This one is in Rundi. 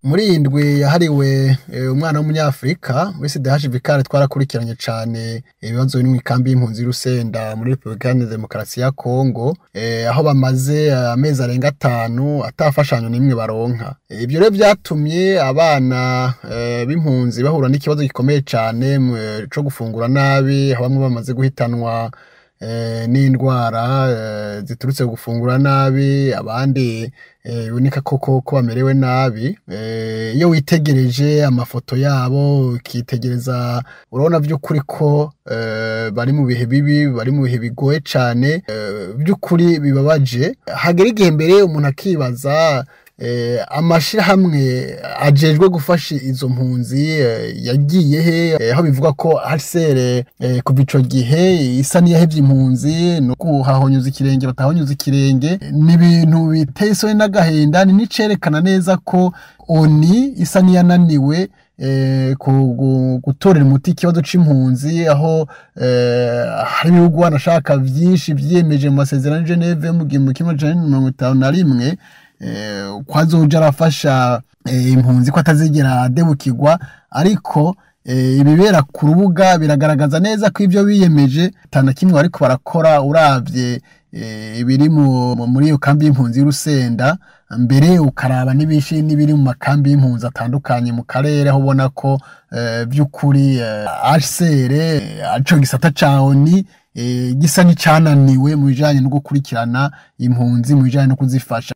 Muri iyi ndwi yahariwe umwana w'umunyafurika CDH Vicar twarakurikiranye cane ibibazo biri mw'ikambi y'impunzi Rusenda muri Republika Iharanira Demokarasi ya Kongo, aho bamaze amezi arenga 5 atafashanyo n'imwe baronka. Ivyo rero vyatumye abana b'impunzi bahura n'ikibazo gikomeye cane co gufungura nabi, aho bamwe bamaze guhitanwa n'indwara ziturutse gufungura nabi, abandi biboneka ko bamerewe nabi. Iyo witegereje amafoto yabo ukitegereza urabona vy'ukuri ko bari mu bihe bibi, bari mu bihe bigoye cane, vy'ukuri bibabaje. Hagera igihe mbere umuntu akibaza amashirahamwe ajejwe gufasha izo mpunzi yagiye he, aho bivuga ko HCR kuva ico gihe isa niyahevye impunzi no kuhahonyuza ikirenge batahonyuza ikirenge. Ni ibintu biteye isoni n'agahinda, ni nicerekana neza ko ONU isa niyananiwe gutorera umuti ikibazo c'impunzi, aho hari ibihugu wanashaka vyinshi vyiyemeje mu masezerano Geneve mu 1951 kwazoja arafasha impunzi ko atazigera adebukirwa, ariko ibibera ku rubuga biragaragaza neza ko ivyo biyemeje atana kimwe bariko barakora. Uravye ibiri muri iyo kambi y'impunzi Rusenda, mbere ukaraba n'ibishi n'ibiri mu makambi y'impunzi atandukanye mu karere, aho ubona ko vy'ukuri HCR aco gisata ca ONU gisa n'icananiwe mu bijanye no gukurikirana impunzi, mu bijanye no kuzifasha.